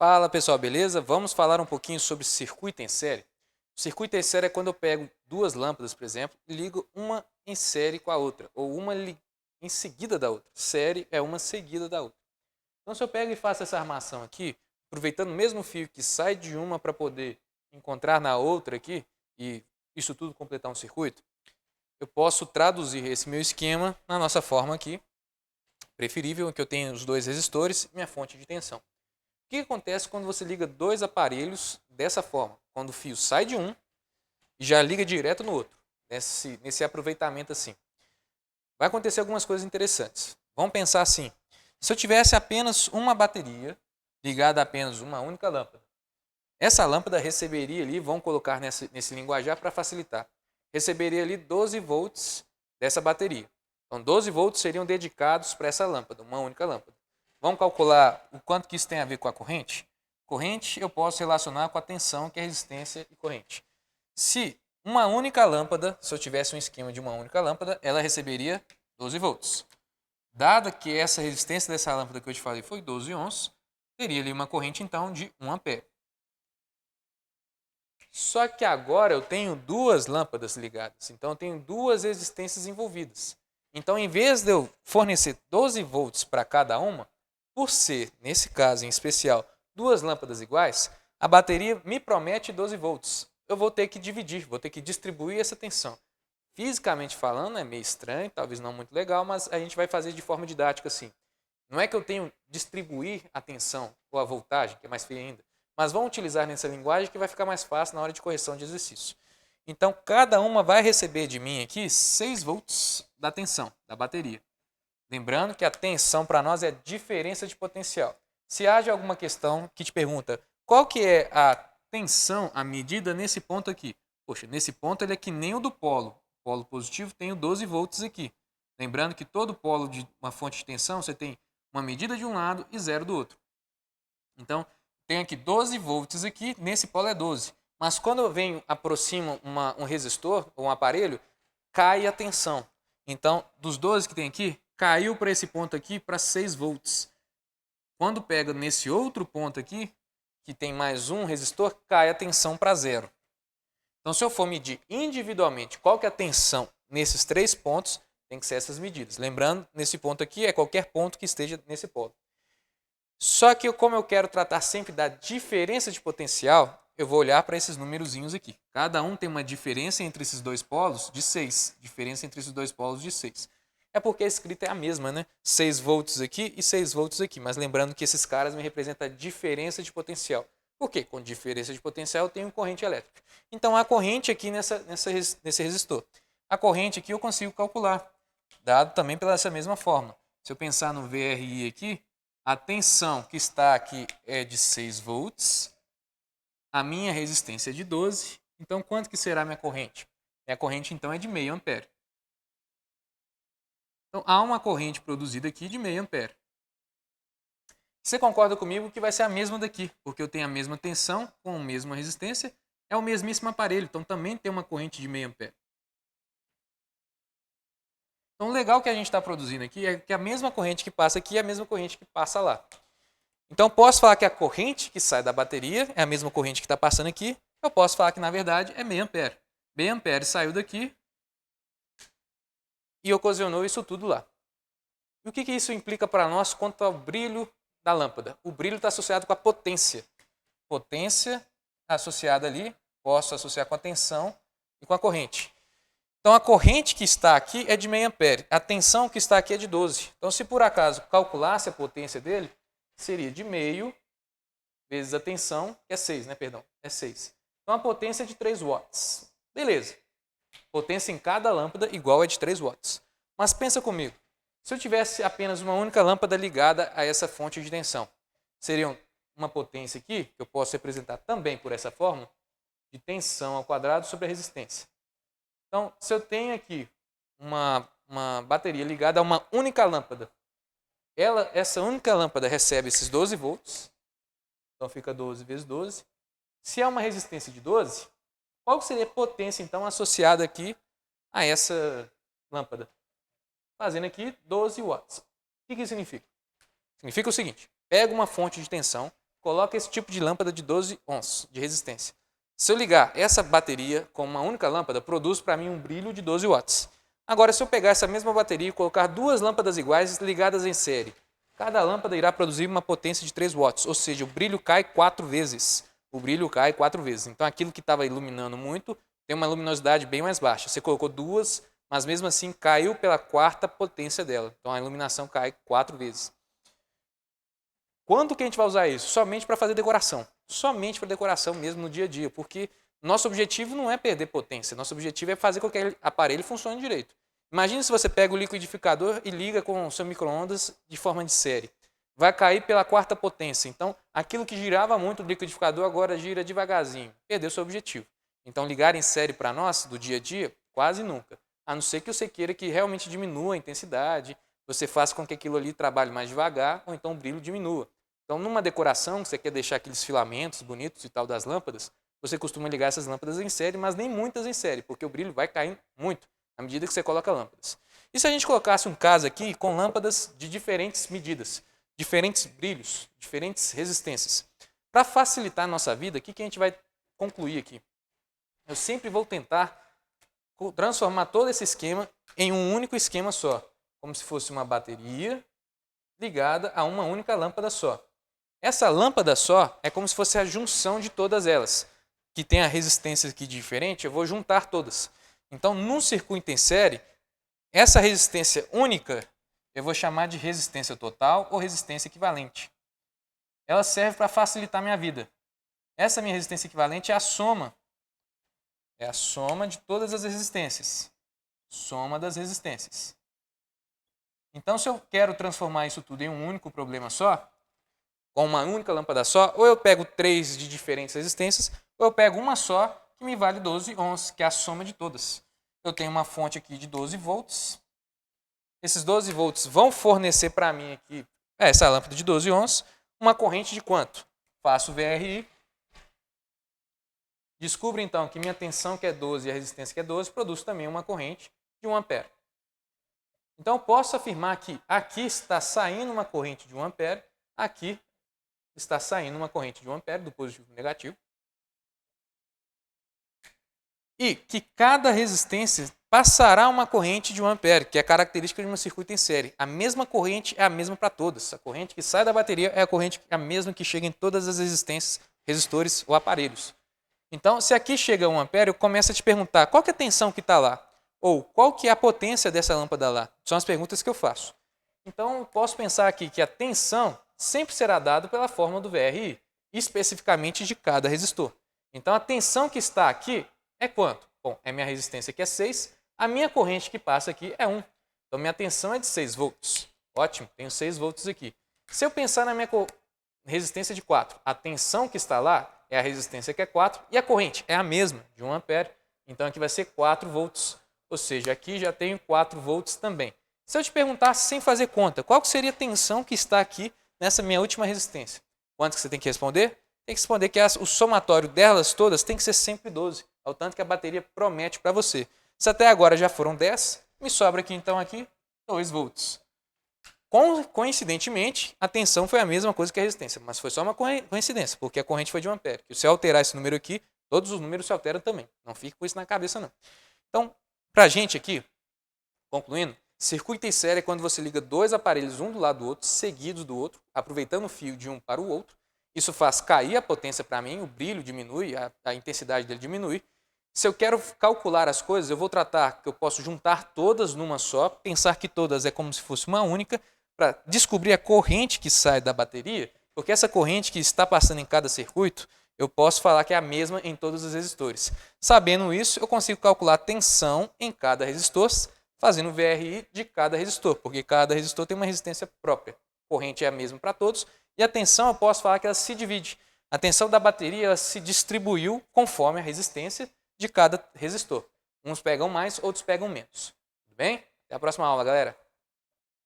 Fala pessoal, beleza? Vamos falar um pouquinho sobre circuito em série. O circuito em série é quando eu pego duas lâmpadas, por exemplo, e ligo uma em série com a outra, ou uma em seguida da outra. Série é uma seguida da outra. Então, se eu pego e faço essa armação aqui, aproveitando o mesmo fio que sai de uma para poder encontrar na outra aqui, e isso tudo completar um circuito, eu posso traduzir esse meu esquema na nossa forma aqui, preferível que eu tenha os dois resistores e minha fonte de tensão. O que acontece quando você liga dois aparelhos dessa forma? Quando o fio sai de um e já liga direto no outro, nesse aproveitamento assim. Vai acontecer algumas coisas interessantes. Vamos pensar assim, se eu tivesse apenas uma bateria ligada a apenas uma única lâmpada, essa lâmpada receberia ali, vamos colocar nesse linguajar para facilitar, receberia ali 12 volts dessa bateria. Então 12 volts seriam dedicados para essa lâmpada, uma única lâmpada. Vamos calcular o quanto que isso tem a ver com a corrente? Corrente eu posso relacionar com a tensão, que é resistência e corrente. Se uma única lâmpada, se eu tivesse um esquema de uma única lâmpada, ela receberia 12 volts. Dada que essa resistência dessa lâmpada que eu te falei foi 12 ohms, teria ali uma corrente então de 1 ampere. Só que agora eu tenho duas lâmpadas ligadas, então eu tenho duas resistências envolvidas. Então, em vez de eu fornecer 12 volts para cada uma, por ser, nesse caso em especial, duas lâmpadas iguais, a bateria me promete 12 volts. Eu vou ter que dividir, vou ter que distribuir essa tensão. Fisicamente falando, é meio estranho, talvez não muito legal, mas a gente vai fazer de forma didática assim. Não é que eu tenho que distribuir a tensão ou a voltagem, que é mais feio ainda, mas vamos utilizar nessa linguagem que vai ficar mais fácil na hora de correção de exercício. Então, cada uma vai receber de mim aqui 6 volts da tensão da bateria. Lembrando que a tensão para nós é diferença de potencial. Se haja alguma questão que te pergunta qual que é a tensão, a medida nesse ponto aqui. Poxa, nesse ponto ele é que nem o do polo. O polo positivo tem o 12 volts aqui. Lembrando que todo polo de uma fonte de tensão você tem uma medida de um lado e zero do outro. Então, tem aqui 12 volts aqui, nesse polo é 12. Mas quando eu venho, aproximo um resistor, ou um aparelho, cai a tensão. Então, dos 12 que tem aqui, caiu para esse ponto aqui para 6 volts. Quando pega nesse outro ponto aqui, que tem mais um resistor, cai a tensão para zero. Então, se eu for medir individualmente qual que é a tensão nesses três pontos, tem que ser essas medidas. Lembrando, nesse ponto aqui é qualquer ponto que esteja nesse polo. Só que como eu quero tratar sempre da diferença de potencial, eu vou olhar para esses númerozinhos aqui. Cada um tem uma diferença entre esses dois polos de 6. Diferença entre esses dois polos de 6. É porque a escrita é a mesma, né? 6 volts aqui e 6 volts aqui. Mas lembrando que esses caras me representam a diferença de potencial. Por quê? Com diferença de potencial eu tenho corrente elétrica. Então há corrente aqui nesse resistor. A corrente aqui eu consigo calcular, dado também pela essa mesma forma. Se eu pensar no VRI aqui, a tensão que está aqui é de 6 volts, a minha resistência é de 12, então quanto que será a minha corrente? Minha corrente então é de meio ampere. Então há uma corrente produzida aqui de meio ampere. Você concorda comigo que vai ser a mesma daqui, porque eu tenho a mesma tensão com a mesma resistência, é o mesmíssimo aparelho, então também tem uma corrente de meio ampere. Então o legal que a gente está produzindo aqui é que a mesma corrente que passa aqui é a mesma corrente que passa lá. Então, posso falar que a corrente que sai da bateria é a mesma corrente que está passando aqui. Eu posso falar que, na verdade, é meio ampere. Meio ampere saiu daqui e ocasionou isso tudo lá. E o que isso implica para nós quanto ao brilho da lâmpada? O brilho está associado com a potência. Potência associada ali, posso associar com a tensão e com a corrente. Então, a corrente que está aqui é de meio ampere. A tensão que está aqui é de 12. Então, se por acaso calculasse a potência dele, seria de meio vezes a tensão, que é 6, né? Perdão, é 6. Então a potência é de 3 watts. Beleza. Potência em cada lâmpada igual é de 3 watts. Mas pensa comigo, se eu tivesse apenas uma única lâmpada ligada a essa fonte de tensão, seria uma potência aqui, que eu posso representar também por essa fórmula, de tensão ao quadrado sobre a resistência. Então, se eu tenho aqui uma bateria ligada a uma única lâmpada, essa única lâmpada recebe esses 12 volts, então fica 12 vezes 12. Se é uma resistência de 12, qual seria a potência então associada aqui a essa lâmpada? Fazendo aqui 12 watts. O que isso significa? Significa o seguinte, pego uma fonte de tensão, coloca esse tipo de lâmpada de 12 ohms de resistência. Se eu ligar essa bateria com uma única lâmpada, produz para mim um brilho de 12 watts. Agora, se eu pegar essa mesma bateria e colocar duas lâmpadas iguais ligadas em série, cada lâmpada irá produzir uma potência de 3 watts, ou seja, o brilho cai 4 vezes. O brilho cai 4 vezes. Então, aquilo que estava iluminando muito tem uma luminosidade bem mais baixa. Você colocou duas, mas mesmo assim caiu pela quarta potência dela. Então, a iluminação cai 4 vezes. Quando que a gente vai usar isso? Somente para fazer decoração. Somente para decoração mesmo no dia a dia, porque nosso objetivo não é perder potência, nosso objetivo é fazer com que aquele aparelho funcione direito. Imagine se você pega o liquidificador e liga com o seu micro-ondas de forma de série. Vai cair pela quarta potência. Então, aquilo que girava muito do liquidificador agora gira devagarzinho. Perdeu seu objetivo. Então, ligar em série para nós, do dia a dia, quase nunca. A não ser que você queira que realmente diminua a intensidade, você faça com que aquilo ali trabalhe mais devagar, ou então o brilho diminua. Então, numa decoração, você quer deixar aqueles filamentos bonitos e tal das lâmpadas, você costuma ligar essas lâmpadas em série, mas nem muitas em série, porque o brilho vai cair muito à medida que você coloca lâmpadas. E se a gente colocasse um caso aqui com lâmpadas de diferentes medidas, diferentes brilhos, diferentes resistências? Para facilitar a nossa vida, o que a gente vai concluir aqui? Eu sempre vou tentar transformar todo esse esquema em um único esquema só, como se fosse uma bateria ligada a uma única lâmpada só. Essa lâmpada só é como se fosse a junção de todas elas, que tem a resistência aqui diferente, eu vou juntar todas. Então, num circuito em série, essa resistência única eu vou chamar de resistência total ou resistência equivalente. Ela serve para facilitar a minha vida. Essa minha resistência equivalente é a soma. É a soma de todas as resistências. Soma das resistências. Então, se eu quero transformar isso tudo em um único problema só, com uma única lâmpada só, ou eu pego 3 de diferentes resistências, ou eu pego uma só, que me vale 12 ohms, que é a soma de todas. Eu tenho uma fonte aqui de 12 volts. Esses 12 volts vão fornecer para mim aqui, essa lâmpada de 12 ohms, uma corrente de quanto? Faço o VRI. Descubro então que minha tensão, que é 12, e a resistência, que é 12, produz também uma corrente de 1 ampere. Então, eu posso afirmar que aqui está saindo uma corrente de 1 ampere, aqui está saindo uma corrente de 1 ampere, do positivo para o negativo. E que cada resistência passará uma corrente de 1 ampere, que é a característica de um circuito em série. A mesma corrente é a mesma para todas. A corrente que sai da bateria é a mesma que chega em todas as resistências, resistores ou aparelhos. Então, se aqui chega 1 ampere, eu começo a te perguntar qual que é a tensão que está lá? Ou qual que é a potência dessa lâmpada lá? São as perguntas que eu faço. Então, eu posso pensar aqui que a tensão sempre será dada pela fórmula do VRI, especificamente de cada resistor. Então, a tensão que está aqui é quanto? Bom, é minha resistência que é 6, a minha corrente que passa aqui é 1. Então, minha tensão é de 6 volts. Ótimo, tenho 6 volts aqui. Se eu pensar na minha resistência de 4, a tensão que está lá é a resistência que é 4 e a corrente é a mesma, de 1 ampere. Então, aqui vai ser 4 volts. Ou seja, aqui já tenho 4 volts também. Se eu te perguntasse sem fazer conta, qual seria a tensão que está aqui nessa minha última resistência? Quanto que você tem que responder? Tem que responder que o somatório delas todas tem que ser sempre 12. É o tanto que a bateria promete para você. Se até agora já foram 10, me sobra aqui então 2 volts. Coincidentemente, a tensão foi a mesma coisa que a resistência, mas foi só uma coincidência, porque a corrente foi de 1 ampere. Se eu alterar esse número aqui, todos os números se alteram também. Não fique com isso na cabeça, não. Então, para a gente aqui, concluindo, circuito em série é quando você liga 2 aparelhos um do lado do outro, seguidos do outro, aproveitando o fio de um para o outro. Isso faz cair a potência para mim, o brilho diminui, a intensidade dele diminui. Se eu quero calcular as coisas, eu vou tratar que eu posso juntar todas numa só, pensar que todas é como se fosse uma única, para descobrir a corrente que sai da bateria, porque essa corrente que está passando em cada circuito, eu posso falar que é a mesma em todos os resistores. Sabendo isso, eu consigo calcular a tensão em cada resistor, fazendo o VRI de cada resistor, porque cada resistor tem uma resistência própria. A corrente é a mesma para todos, e a tensão eu posso falar que ela se divide. A tensão da bateria ela se distribuiu conforme a resistência de cada resistor. Uns pegam mais, outros pegam menos. Tudo bem? Até a próxima aula, galera.